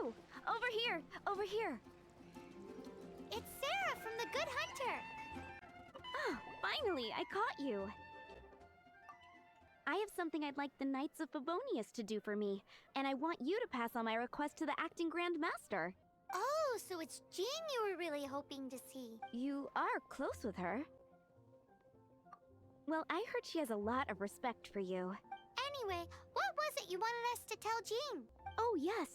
too! Over here! Over here! It's Sarah from the Good Hunter! Ah, finally, I caught you! I have something I'd like the Knights of Favonius to do for me, and I want you to pass on my request to the acting Grand Master. Oh, so it's Jean you were really hoping to see. You are close with her. Well, I heard she has a lot of respect for you. Anyway, what was it you wanted us to tell Jean? Oh yes,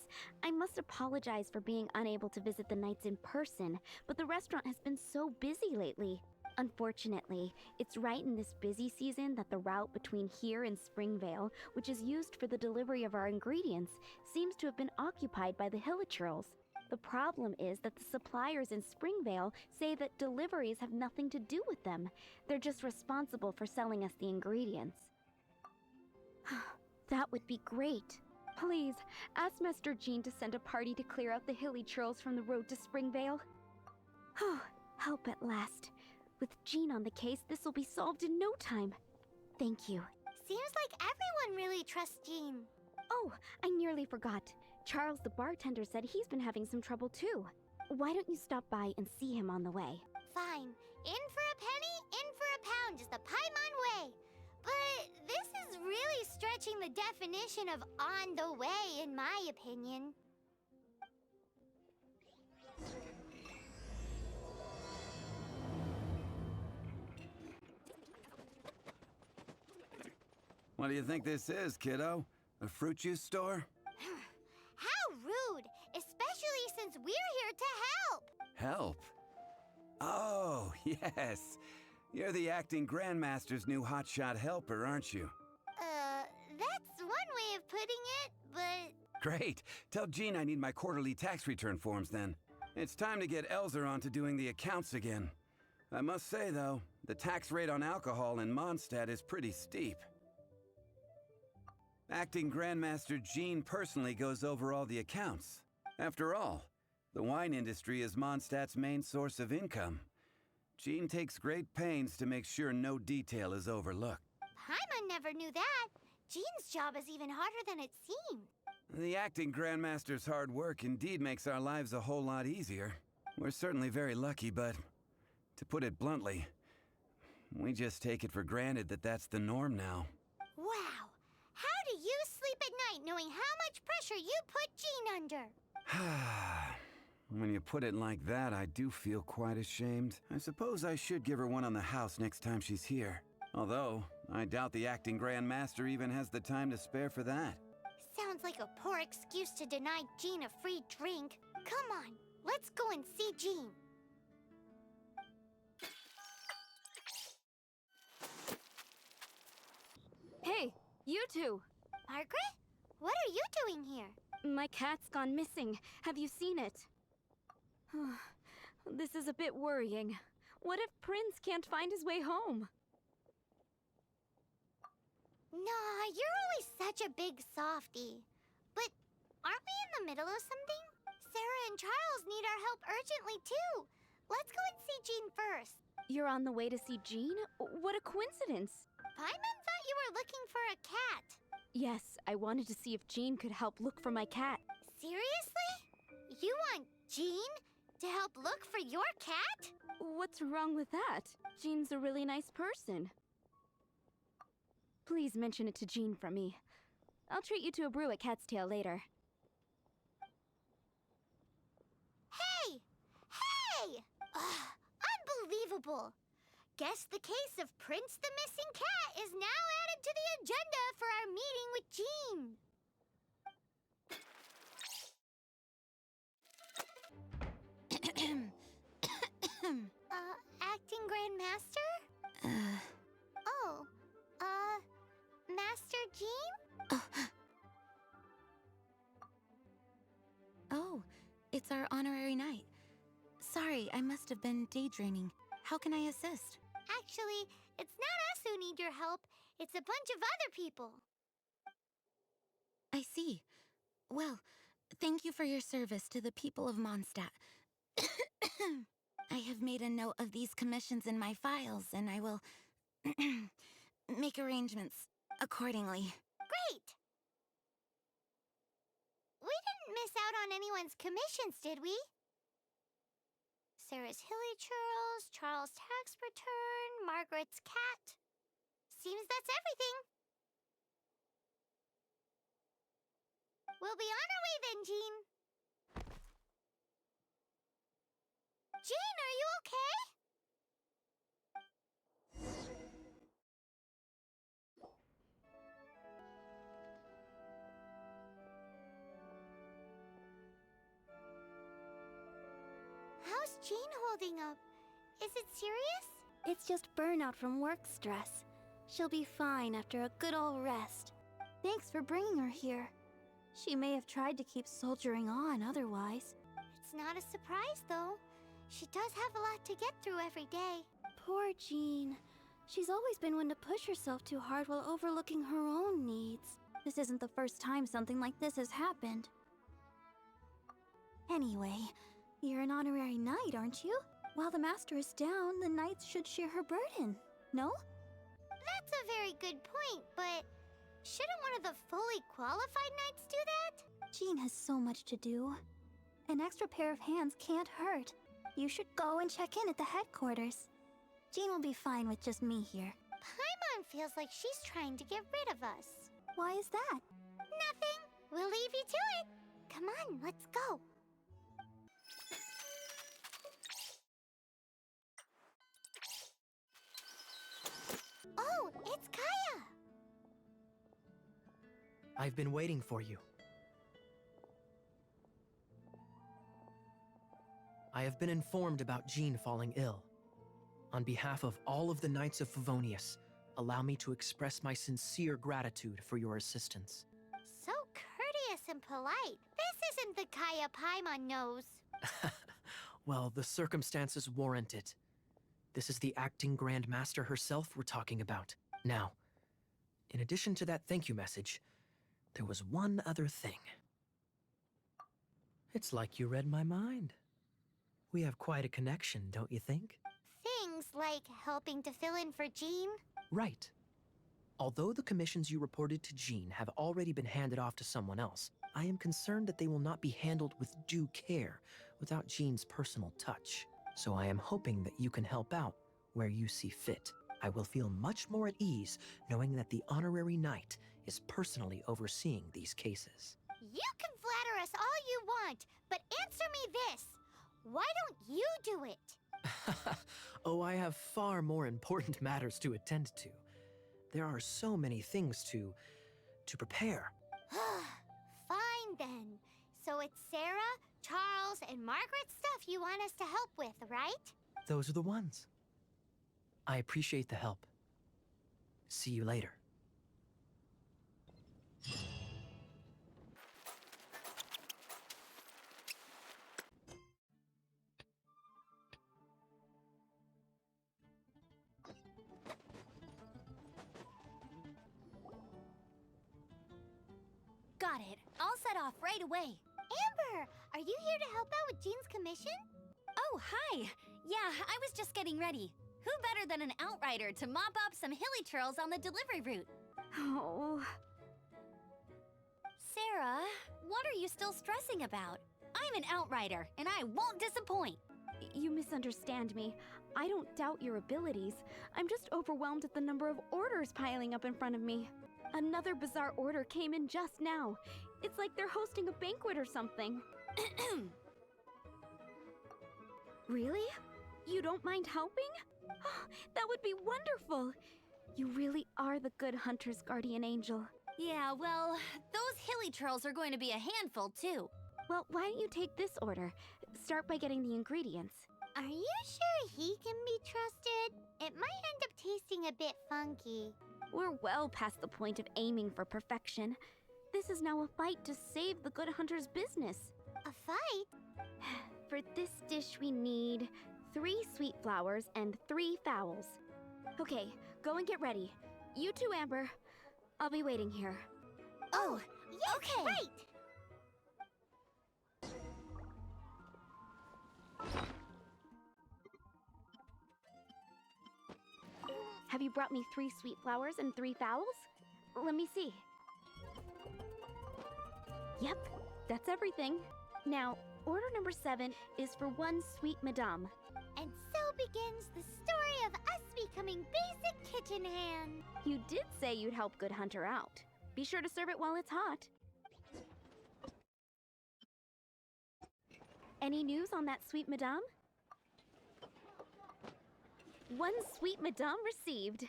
I must apologize for being unable to visit the Knights in person, but the restaurant has been so busy lately. Unfortunately, it's right in this busy season that the route between here and Springvale, which is used for the delivery of our ingredients, seems to have been occupied by the Hilichurls. The problem is that the suppliers in Springvale say that deliveries have nothing to do with them. They're just responsible for selling us the ingredients. That would be great. Please, ask Master Jean to send a party to clear out the Hilichurls from the road to Springvale. Help at last. With Jean on the case, this will be solved in no time. Thank you. Seems like everyone really trusts Jean. Oh, I nearly forgot. Charles the bartender said he's been having some trouble too. Why don't you stop by and see him on the way? Fine. In for a penny, in for a pound is the Paimon way. But this is really stretching the definition of on the way, in my opinion. What do you think this is, kiddo? A fruit juice store? How rude! Especially since we're here to help! Help? Oh, yes. You're the acting Grandmaster's new hotshot helper, aren't you? That's one way of putting it, but... Great. Tell Jean I need my quarterly tax return forms then. It's time to get Elzer on to doing the accounts again. I must say, though, the tax rate on alcohol in Mondstadt is pretty steep. Acting Grandmaster Jean personally goes over all the accounts. After all, the wine industry is Mondstadt's main source of income. Jean takes great pains to make sure no detail is overlooked. Paimon never knew that. Jean's job is even harder than it seemed. The acting Grandmaster's hard work indeed makes our lives a whole lot easier. We're certainly very lucky, but to put it bluntly, we just take it for granted that that's the norm now. Wow. How do you sleep at night knowing how much pressure you put Jean under? When you put it like that, I do feel quite ashamed. I suppose I should give her one on the house next time she's here. Although, I doubt the acting Grandmaster even has the time to spare for that. Sounds like a poor excuse to deny Jean a free drink. Come on, let's go and see Jean. Hey, you two! Margaret? What are you doing here? My cat's gone missing. Have you seen it? This is a bit worrying. What if Prince can't find his way home? Nah, you're always such a big softie. But aren't we in the middle of something? Sarah and Charles need our help urgently too. Let's go and see Jean first. You're on the way to see Jean? What a coincidence! Paimon thought you were looking for a cat. Yes, I wanted to see if Jean could help look for my cat. Seriously? You want Jean to help look for your cat? What's wrong with that? Jean's a really nice person. Please mention it to Jean from me. I'll treat you to a brew at Cat's Tail later. Hey! Hey! Unbelievable! Guess the case of Prince the Missing Cat is now added to the agenda for our meeting with Jean. Acting Grandmaster? Oh, Master Jean? Oh, it's our honorary knight. Sorry, I must have been daydreaming. How can I assist? Actually, it's not us who need your help. It's a bunch of other people. I see. Well, thank you for your service to the people of Mondstadt. I have made a note of these commissions in my files, and I will make arrangements accordingly. Great! We didn't miss out on anyone's commissions, did we? Sarah's hilly churls, Charles' tax return, Margaret's cat. Seems that's everything. We'll be on our way then, Jean. Jean, are you okay? How's Jean holding up? Is it serious? It's just burnout from work stress. She'll be fine after a good old rest. Thanks for bringing her here. She may have tried to keep soldiering on otherwise. It's not a surprise, though. She does have a lot to get through every day. Poor Jean. She's always been one to push herself too hard while overlooking her own needs. This isn't the first time something like this has happened. Anyway, you're an honorary knight, aren't you? While the master is down, the knights should share her burden, no? That's a very good point, but shouldn't one of the fully qualified knights do that? Jean has so much to do. An extra pair of hands can't hurt. You should go and check in at the headquarters. Jean will be fine with just me here. Paimon feels like she's trying to get rid of us. Why is that? Nothing. We'll leave you to it. Come on, let's go. Oh, it's Kaya! I've been waiting for you. I have been informed about Jean falling ill. On behalf of all of the Knights of Favonius, allow me to express my sincere gratitude for your assistance. So courteous and polite. This isn't the Kaya Paimon knows. Well, the circumstances warrant it. This is the acting Grand Master herself we're talking about. Now, in addition to that thank you message, there was one other thing. It's like you read my mind. We have quite a connection, don't you think? Things like helping to fill in for Jean. Right. Although the commissions you reported to Jean have already been handed off to someone else, I am concerned that they will not be handled with due care without Jean's personal touch. So I am hoping that you can help out where you see fit. I will feel much more at ease knowing that the honorary knight is personally overseeing these cases. You can flatter us all you want, but answer me this. Why don't you do it? Oh, I have far more important matters to attend to. There are so many things to prepare. Fine then. So it's Sarah, Charles, and Margaret's stuff you want us to help with, right? Those are the ones. I appreciate the help. See you later. Got it. I'll set off right away. Amber, are you here to help out with Jean's commission? Oh, hi. Yeah, I was just getting ready. Who better than an outrider to mop up some hilly churls on the delivery route? Oh. Sarah, what are you still stressing about? I'm an outrider, and I won't disappoint. You misunderstand me. I don't doubt your abilities. I'm just overwhelmed at the number of orders piling up in front of me. Another bizarre order came in just now. It's like they're hosting a banquet or something. Really? You don't mind helping? That would be wonderful. You really are the good hunter's guardian angel. Yeah, well, those hilly churls are going to be a handful too. Well, why don't you take this order? Start by getting the ingredients. Are you sure he can be trusted? It might end up tasting a bit funky. We're well past the point of aiming for perfection. This is now a fight to save the good hunter's business. A fight? For this dish we need 3 sweet flowers and 3 fowls. Okay, go and get ready. You too, Amber. I'll be waiting here. Oh, yes, okay. Right! Have you brought me 3 sweet flowers and 3 fowls? Let me see. Yep, That's everything. Now, order number 7 is for one sweet madame. And so begins the story of us becoming basic kitchen hands. You did say you'd help Good Hunter out. Be sure to serve it while it's hot. Any news on that sweet madame? One sweet madame received.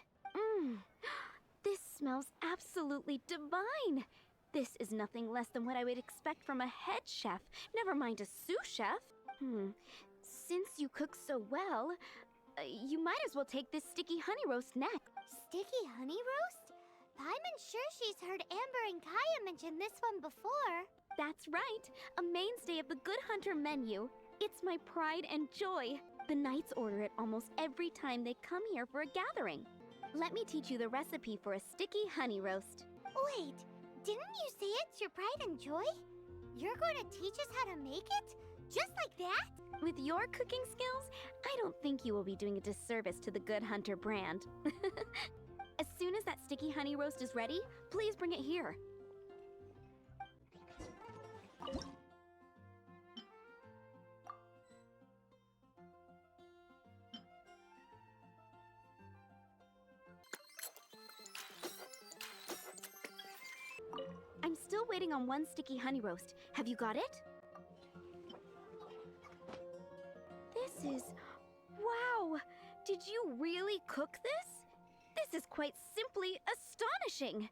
This smells absolutely divine. This is nothing less than what I would expect from a head chef, never mind a sous chef. Since you cook so well, you might as well take this sticky honey roast next. Sticky honey roast? I'm sure she's heard Amber and Kaya mention this one before. That's right, a mainstay of the Good Hunter menu. It's my pride and joy. The knights order it almost every time they come here for a gathering. Let me teach you the recipe for a sticky honey roast. Wait, didn't you say it's your pride and joy? You're going to teach us how to make it? Just like that? With your cooking skills, I don't think you will be doing a disservice to the Good Hunter brand. As soon as that sticky honey roast is ready, please bring it here. I'm still waiting on one sticky honey roast. Have you got it? This is... Wow! Did you really cook this? This is quite simply astonishing!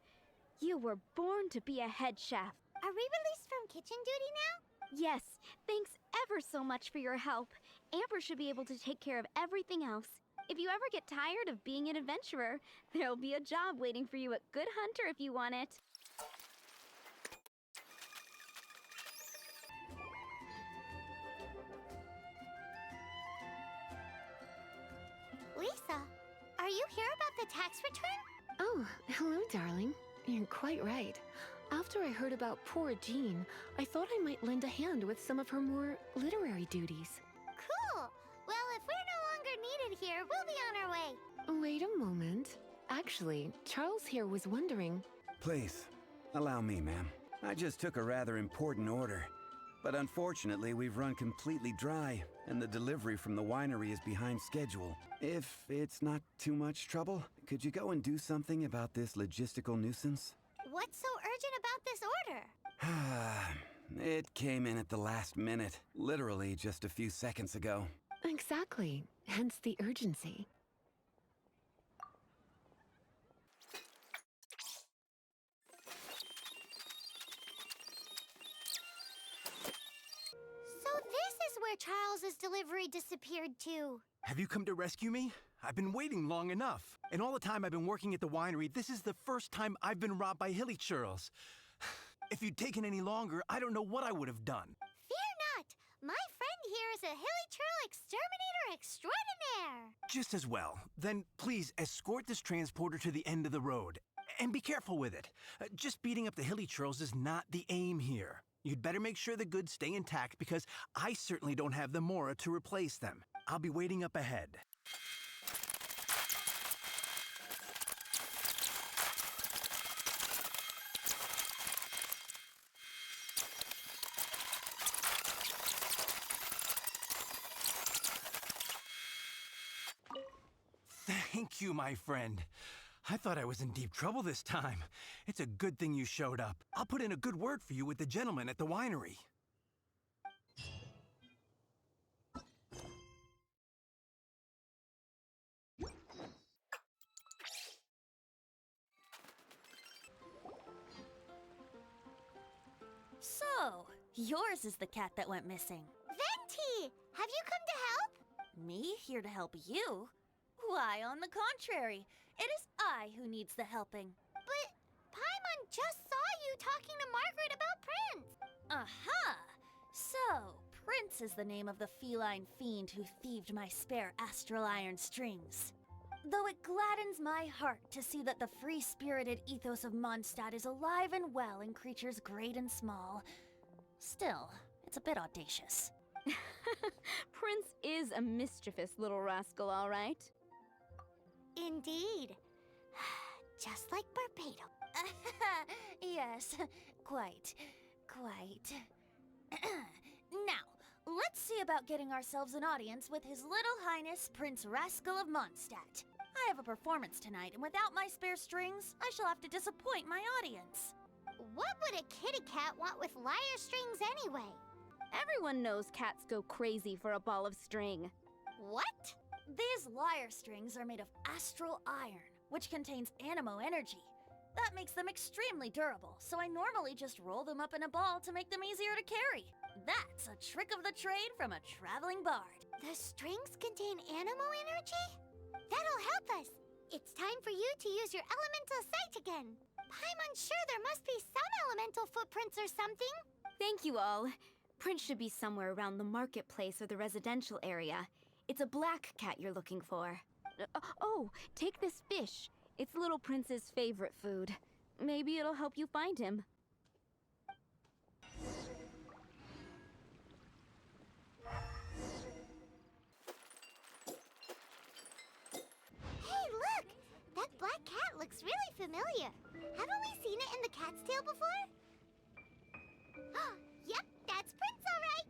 You were born to be a head chef. Are we released from kitchen duty now? Yes, thanks ever so much for your help. Amber should be able to take care of everything else. If you ever get tired of being an adventurer, there'll be a job waiting for you at Good Hunter if you want it. Lisa, are you here about the tax return? Oh, hello, darling. You're quite right. After I heard about poor Jean, I thought I might lend a hand with some of her more literary duties. Cool! Well, if we're no longer needed here, we'll be on our way. Wait a moment. Actually, Charles here was wondering... Please, allow me, ma'am. I just took a rather important order. But unfortunately, we've run completely dry, and the delivery from the winery is behind schedule. If it's not too much trouble, could you go and do something about this logistical nuisance? What's so urgent about this order? It came in at the last minute, literally just a few seconds ago. Exactly. Hence the urgency. So this is where Charles's delivery disappeared to. Have you come to rescue me? I've been waiting long enough. And all the time I've been working at the winery, this is the first time I've been robbed by hilly churls. If you'd taken any longer, I don't know what I would have done. Fear not! My friend here is a hilly churl exterminator extraordinaire! Just as well. Then please escort this transporter to the end of the road. And be careful with it. Just beating up the hilly churls is not the aim here. You'd better make sure the goods stay intact because I certainly don't have the mora to replace them. I'll be waiting up ahead. Thank you, my friend. I thought I was in deep trouble this time. It's a good thing you showed up. I'll put in a good word for you with the gentleman at the winery. So, yours is the cat that went missing. Venti! Have you come to help? Me here to help you? Why, on the contrary, it is I who needs the helping. But Paimon just saw you talking to Margaret about Prince. Aha! So, Prince is the name of the feline fiend who thieved my spare astral iron strings. Though it gladdens my heart to see that the free-spirited ethos of Mondstadt is alive and well in creatures great and small, still, it's a bit audacious. Prince is a mischievous little rascal, all right. Indeed. Just like Barbados. Yes, quite. quite. Now, let's see about getting ourselves an audience with His Little Highness Prince Rascal of Mondstadt. I have a performance tonight, and without my spare strings, I shall have to disappoint my audience. What would a kitty cat want with lyre strings anyway? Everyone knows cats go crazy for a ball of string. What? These lyre strings are made of astral iron, which contains anemo energy. That makes them extremely durable, so I normally just roll them up in a ball to make them easier to carry. That's a trick of the trade from a traveling bard. The strings contain anemo energy? That'll help us. It's time for you to use your elemental sight again. I'm sure there must be some elemental footprints or something. Thank you all. Prince should be somewhere around the marketplace or the residential area. It's a black cat you're looking for. Oh, take this fish. It's Little Prince's favorite food. Maybe it'll help you find him. Hey, look! That black cat looks really familiar. Haven't we seen it in the cat's tail before? Yep, that's Prince, all right.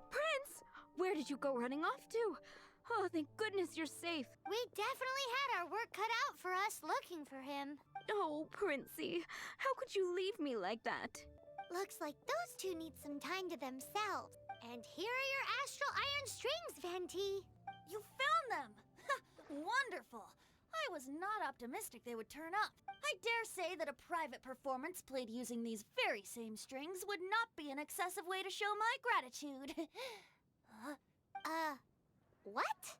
Prince! Where did you go running off to? Oh, thank goodness you're safe. We definitely had our work cut out for us looking for him. Oh, Princey, how could you leave me like that? Looks like those two need some time to themselves. And here are your astral iron strings, Venti. You found them! Wonderful! I was not optimistic they would turn up. I dare say that a private performance played using these very same strings would not be an excessive way to show my gratitude. What?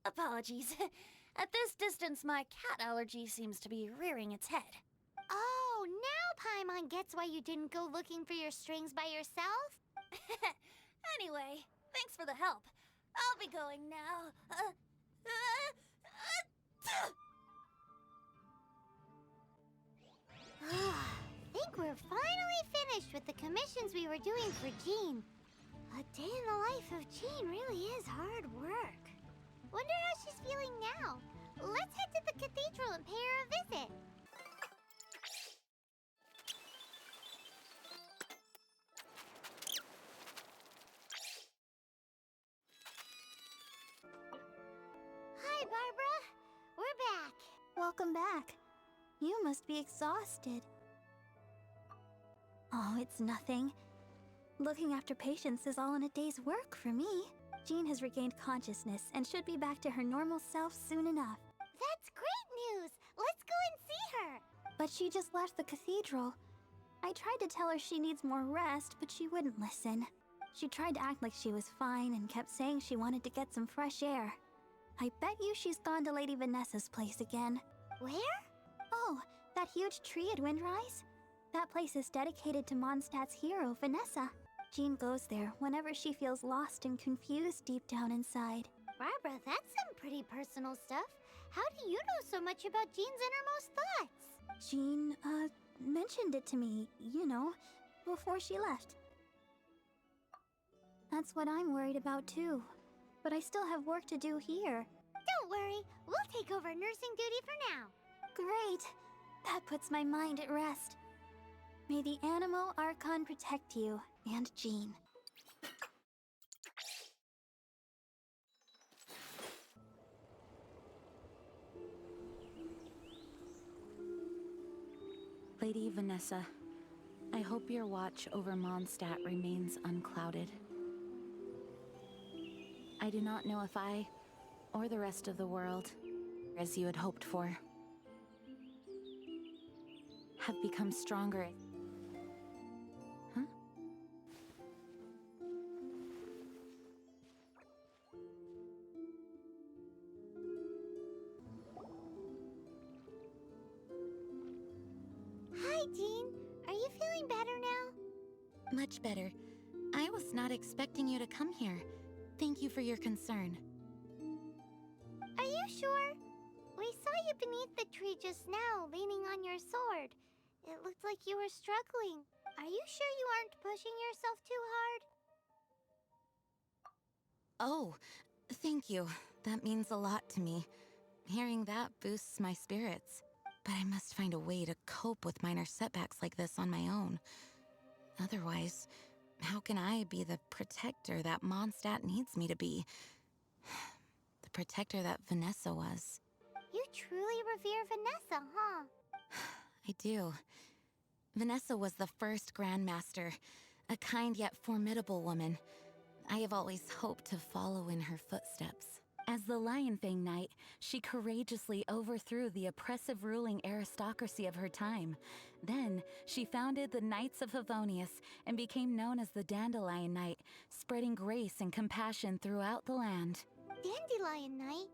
Apologies. At this distance, my cat allergy seems to be rearing its head. Oh, now Paimon gets why you didn't go looking for your strings by yourself? Anyway, thanks for the help. I'll be going now. Think we're finally finished with the commissions we were doing for Jean. A day in the life of Jean really is hard work. Wonder how she's feeling now. Let's head to the cathedral and pay her a visit. Hi, Barbara. We're back. Welcome back. You must be exhausted. Oh, it's nothing. Looking after patients is all in a day's work for me. Jean has regained consciousness and should be back to her normal self soon enough. That's great news. Let's go and see her. But she just left the cathedral. I tried to tell her she needs more rest, but she wouldn't listen. She tried to act like she was fine and kept saying she wanted to get some fresh air. I bet you she's gone to Lady Vanessa's place again. Where? Oh, that huge tree at Windrise? That place is dedicated to Mondstadt's hero, Vanessa. Jean goes there whenever she feels lost and confused deep down inside. Barbara, that's some pretty personal stuff. How do you know so much about Jean's innermost thoughts? Jean, mentioned it to me, before she left. That's what I'm worried about too. But I still have work to do here. Don't worry, we'll take over nursing duty for now. Great! That puts my mind at rest. May the Anemo Archon protect you, and Jean. Lady Vanessa, I hope your watch over Mondstadt remains unclouded. I do not know if I, or the rest of the world, as you had hoped for, have become stronger. Huh? Hi, Jean. Are you feeling better now? Much better. I was not expecting you to come here. Thank you for your concern. Are you sure? We saw you beneath the tree just now, leaning on your sword. It looked like you were struggling. Are you sure you aren't pushing yourself too hard? Oh, thank you. That means a lot to me. Hearing that boosts my spirits. But I must find a way to cope with minor setbacks like this on my own. Otherwise, how can I be the protector that Mondstadt needs me to be? The protector that Vanessa was. You truly revere Vanessa, huh? I do. Vanessa was the first Grandmaster, a kind yet formidable woman. I have always hoped to follow in her footsteps. As the Lionfang Knight, she courageously overthrew the oppressive ruling aristocracy of her time. Then, she founded the Knights of Favonius and became known as the Dandelion Knight, spreading grace and compassion throughout the land. Dandelion Knight?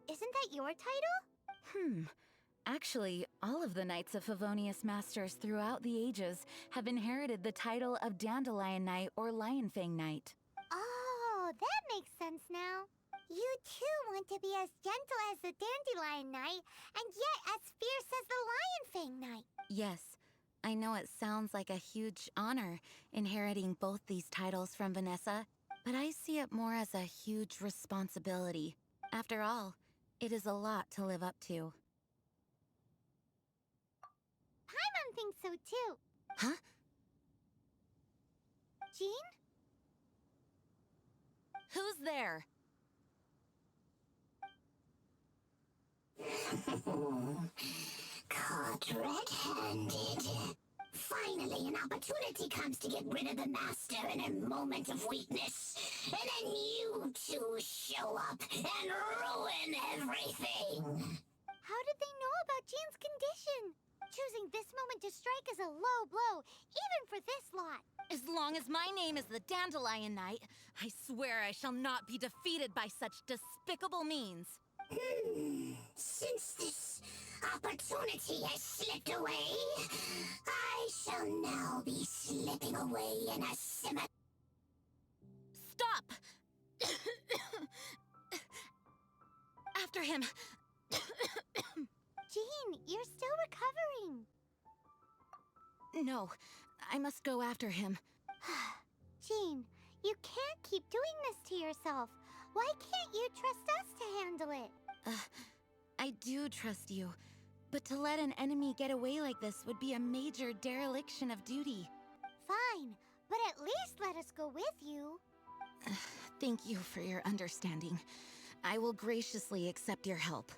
Isn't that your title? Actually, all of the Knights of Favonius Masters throughout the ages have inherited the title of Dandelion Knight or Lionfang Knight. Oh, that makes sense now. You too want to be as gentle as the Dandelion Knight, and yet as fierce as the Lionfang Knight. Yes, I know it sounds like a huge honor inheriting both these titles from Vanessa, but I see it more as a huge responsibility. After all, it is a lot to live up to. Paimon thinks so too. Huh? Jean? Who's there? Caught red-handed. Finally, an opportunity comes to get rid of the master in a moment of weakness. And then you two show up and ruin everything. How did they know about Jean's condition? Choosing this moment to strike is a low blow, even for this lot. As long as my name is the Dandelion Knight, I swear I shall not be defeated by such despicable means. Since this opportunity has slipped away, I shall now be slipping away in a Stop! After him! Jean, you're still recovering. No, I must go after him. Jean, you can't keep doing this to yourself. Why can't you trust us to handle it? I do trust you, but to let an enemy get away like this would be a major dereliction of duty. Fine, but at least let us go with you. Thank you for your understanding. I will graciously accept your help.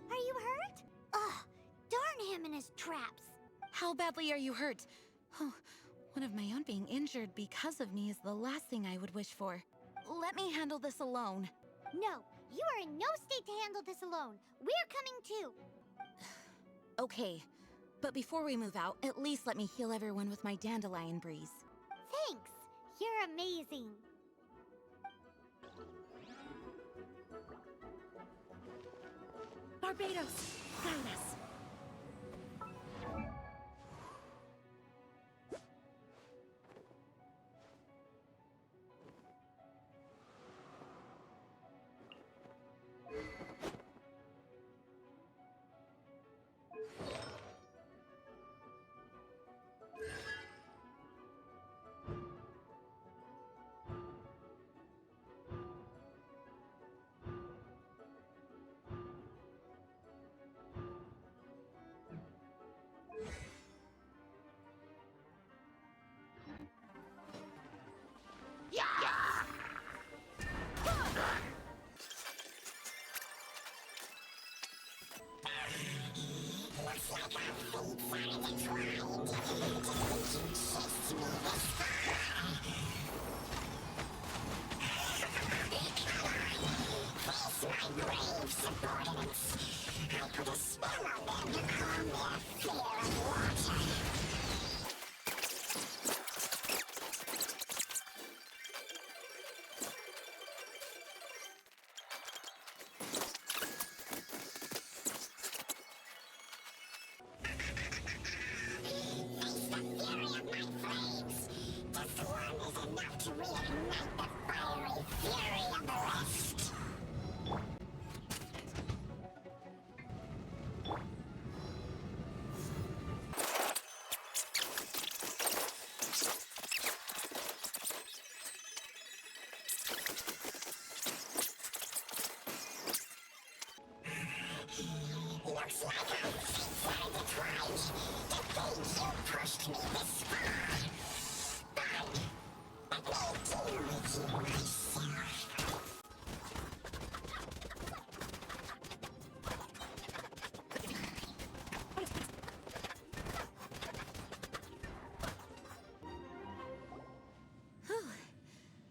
Are you hurt? Ugh, darn him and his traps. How badly are you hurt? Oh, one of my own being injured because of me is the last thing I would wish for. Let me handle this alone. No, you are in no state to handle this alone. We're coming too. Okay, but before we move out, at least let me heal everyone with my dandelion breeze. Thanks. You're amazing. Barbados, guide us. put a spell on them to calm their fear of water. Face the fury of my flames. This one is enough to reignite the fiery fury of the rest. Looks like I've decided to try to think you pushed me this far. Fine. Let me deal with you myself. Whew.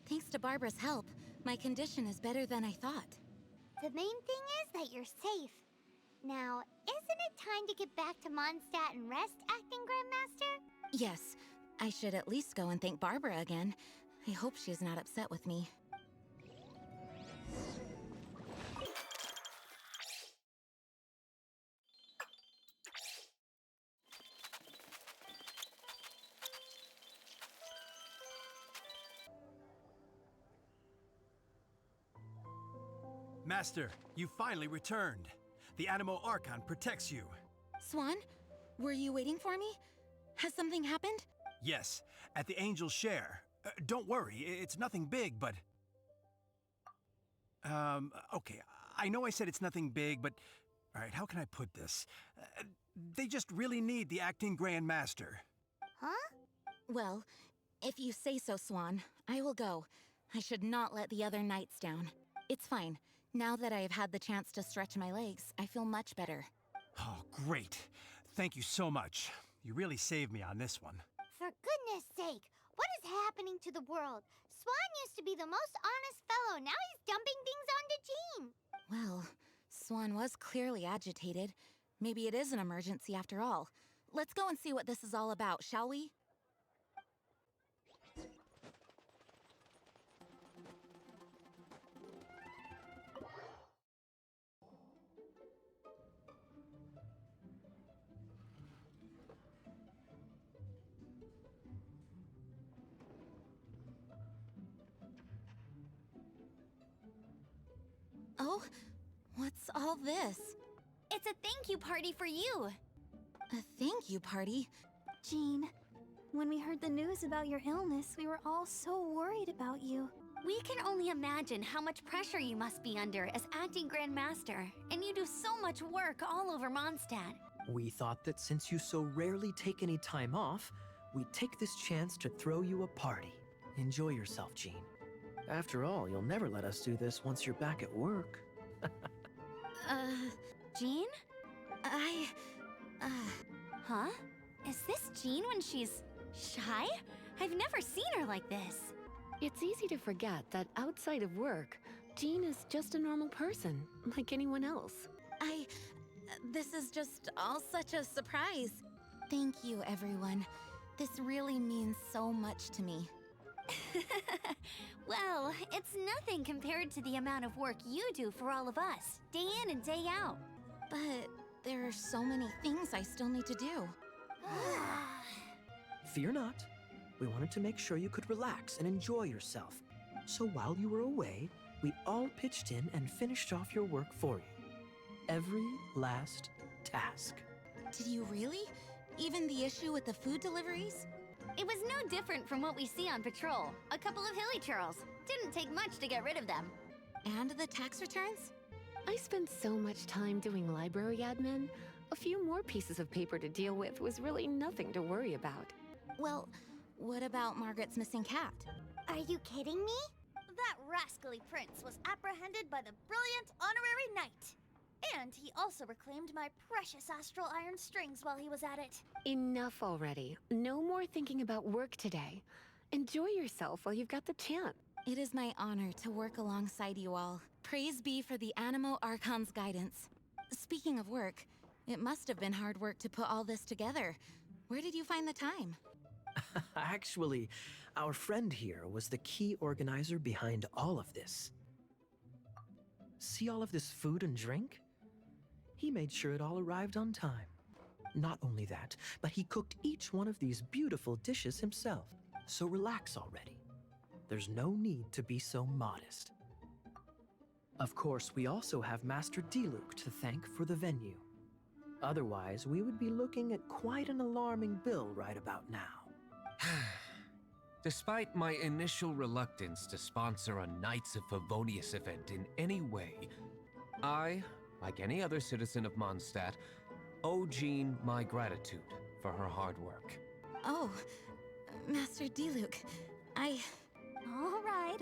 Thanks to Barbara's help, my condition is better than I thought. The main thing is that you're safe. Now, isn't it time to get back to Mondstadt and rest, Acting Grandmaster? Yes, I should at least go and thank Barbara again. I hope she's not upset with me. Master, you finally returned. The Anemo Archon protects you. Swan, were you waiting for me? Has something happened? Yes, at the Angel's Share. Don't worry, it's nothing big, but... okay, I know I said it's nothing big, but... Alright, how can I put this? They just really need the Acting Grand Master. Huh? Well, if you say so, Swan, I will go. I should not let the other knights down. It's fine. Now that I have had the chance to stretch my legs, I feel much better. Oh, great. Thank you so much. You really saved me on this one. For goodness sake, what is happening to the world? Swan used to be the most honest fellow. Now he's dumping things onto Jean. Well, Swan was clearly agitated. Maybe it is an emergency after all. Let's go and see what this is all about, shall we? Oh, what's all this? It's a thank you party for you. A thank you party? Jean, when we heard the news about your illness, we were all so worried about you. We can only imagine how much pressure you must be under as acting Grand Master, and you do so much work all over Mondstadt. We thought that since you so rarely take any time off, we'd take this chance to throw you a party. Enjoy yourself, Jean. After all, you'll never let us do this once you're back at work. Jean? Huh? Is this Jean when she's shy? I've never seen her like this. It's easy to forget that outside of work, Jean is just a normal person, like anyone else. This is just all such a surprise. Thank you, everyone. This really means so much to me. Well, it's nothing compared to the amount of work you do for all of us, day in and day out. But there are so many things I still need to do. Fear not. We wanted to make sure you could relax and enjoy yourself. So while you were away, we all pitched in and finished off your work for you. Every last task. Did you really? Even the issue with the food deliveries? It was no different from what we see on patrol. A couple of hilly churls. Didn't take much to get rid of them. And the tax returns? I spent so much time doing library admin. A few more pieces of paper to deal with was really nothing to worry about. Well, what about Margaret's missing cat? Are you kidding me? That rascally prince was apprehended by the brilliant honorary knight. And he also reclaimed my precious astral iron strings while he was at it. Enough already. No more thinking about work today. Enjoy yourself while you've got the chance. It is my honor to work alongside you all. Praise be for the Anemo Archon's guidance. Speaking of work, it must have been hard work to put all this together. Where did you find the time? Actually, our friend here was the key organizer behind all of this. See all of this food and drink? He made sure it all arrived on time. Not only that, but he cooked each one of these beautiful dishes himself. So relax already. There's no need to be so modest. Of course, we also have Master Diluc to thank for the venue. Otherwise, we would be looking at quite an alarming bill right about now. Despite my initial reluctance to sponsor a Knights of Favonius event in any way, I, like any other citizen of Mondstadt, owe Jean my gratitude for her hard work. Oh, Master Diluc,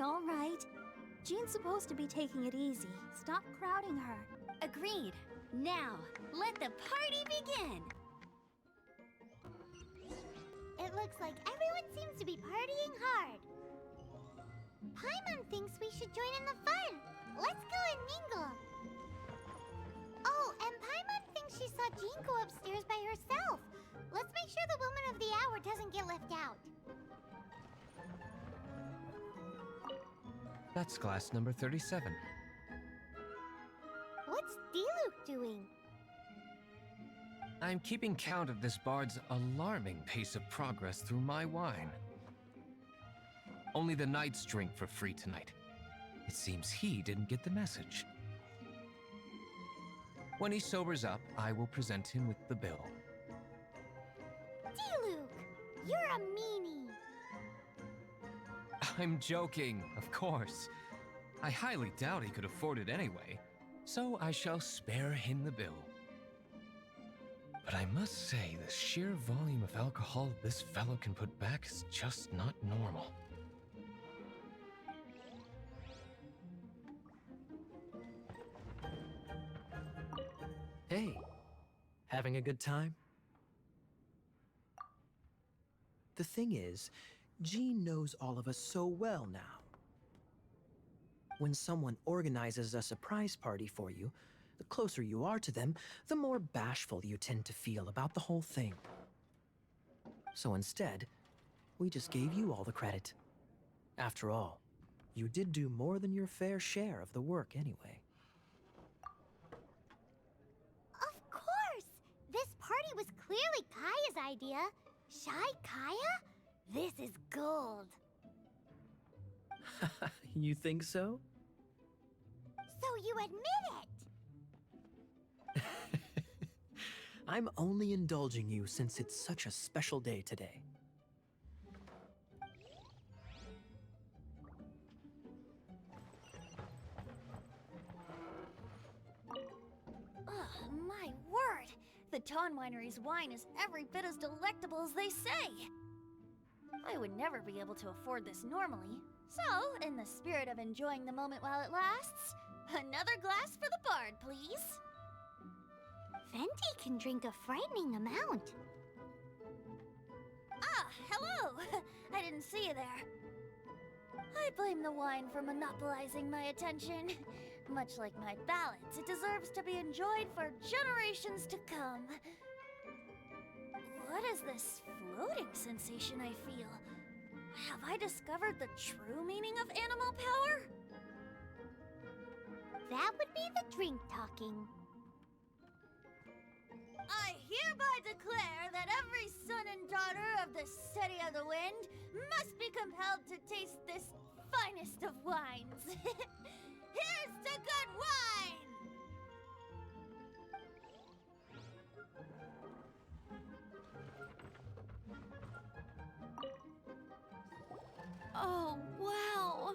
All right. Jean's supposed to be taking it easy. Stop crowding her. Agreed. Now, let the party begin! It looks like everyone seems to be partying hard. Paimon thinks we should join in the fun. Let's go and mingle. Oh, and Paimon thinks she saw Jean go upstairs by herself. Let's make sure the woman of the hour doesn't get left out. That's glass number 37. What's Diluc doing? I'm keeping count of this bard's alarming pace of progress through my wine. Only the knights drink for free tonight. It seems he didn't get the message. When he sobers up, I will present him with the bill. Diluc, you're a meanie. I'm joking, of course. I highly doubt he could afford it anyway, so I shall spare him the bill. But I must say, the sheer volume of alcohol this fellow can put back is just not normal. Hey, having a good time? The thing is, Jean knows all of us so well now. When someone organizes a surprise party for you, the closer you are to them, the more bashful you tend to feel about the whole thing. So instead, we just gave you all the credit. After all, you did do more than your fair share of the work anyway. Of course! This party was clearly Kaya's idea. Shy Kaya? This is gold. You think so? So you admit it? I'm only indulging you since it's such a special day today. Ugh, my word! The Ton Winery's wine is every bit as delectable as they say. I would never be able to afford this normally. So, in the spirit of enjoying the moment while it lasts, another glass for the bard, please. Venti can drink a frightening amount. Ah, hello! I didn't see you there. I blame the wine for monopolizing my attention. Much like my ballads, it deserves to be enjoyed for generations to come. What is this floating sensation I feel? Have I discovered the true meaning of animal power? That would be the drink talking. I hereby declare that every son and daughter of the City of the Wind must be compelled to taste this finest of wines. Here's to good wine! Oh, wow!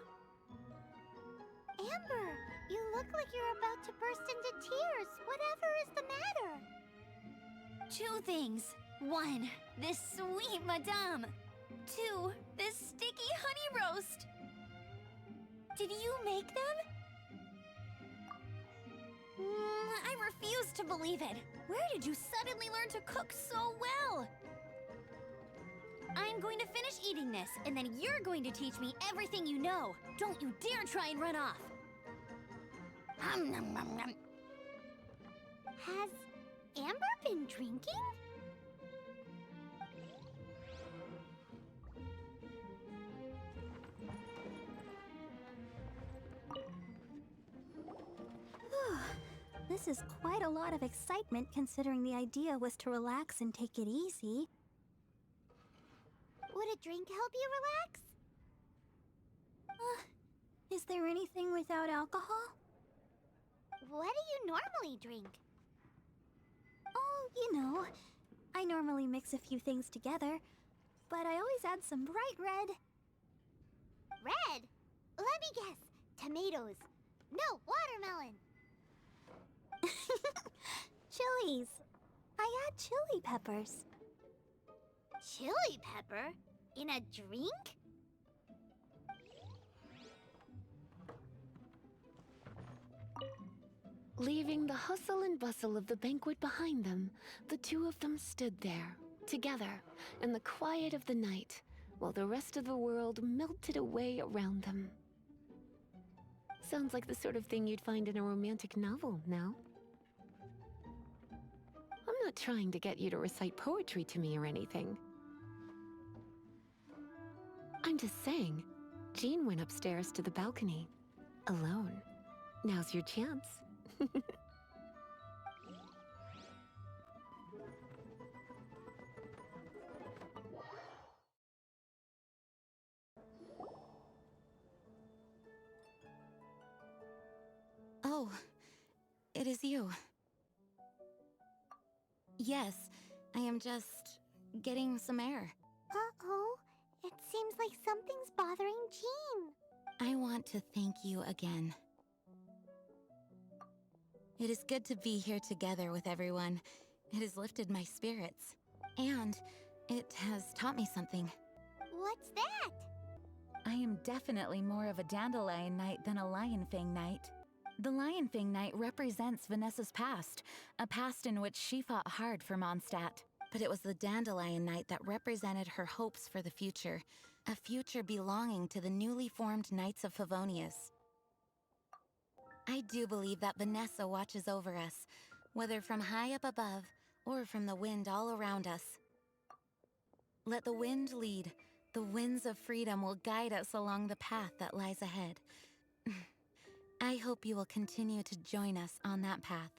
Amber, you look like you're about to burst into tears. Whatever is the matter? Two things. One, this sweet madame. Two, this sticky honey roast. Did you make them? I refuse to believe it. Where did you suddenly learn to cook so well? I'm going to finish eating this, and then you're going to teach me everything you know. Don't you dare try and run off. Has Amber been drinking? This is quite a lot of excitement considering the idea was to relax and take it easy. Would a drink help you relax? Is there anything without alcohol? What do you normally drink? Oh, you know, I normally mix a few things together, but I always add some bright red. Red? Let me guess. Tomatoes. No, watermelon. Chilies. I add chili peppers. Chili pepper? In a drink? Leaving the hustle and bustle of the banquet behind them, the two of them stood there, together, in the quiet of the night, while the rest of the world melted away around them. Sounds like the sort of thing you'd find in a romantic novel, no? I'm not trying to get you to recite poetry to me or anything. I'm just saying, Jean went upstairs to the balcony, alone. Now's your chance. Oh, it is you. Yes, I am just getting some air. Uh-oh. It seems like something's bothering Jean. I want to thank you again. It is good to be here together with everyone. It has lifted my spirits. And it has taught me something. What's that? I am definitely more of a dandelion knight than a lion fang knight. The lion fang knight represents Vanessa's past, a past in which she fought hard for Mondstadt. But it was the dandelion knight that represented her hopes for the future, a future belonging to the newly formed Knights of Favonius. I do believe that Vanessa watches over us, whether from high up above or from the wind all around us. Let the wind lead. The winds of freedom will guide us along the path that lies ahead. I hope you will continue to join us on that path.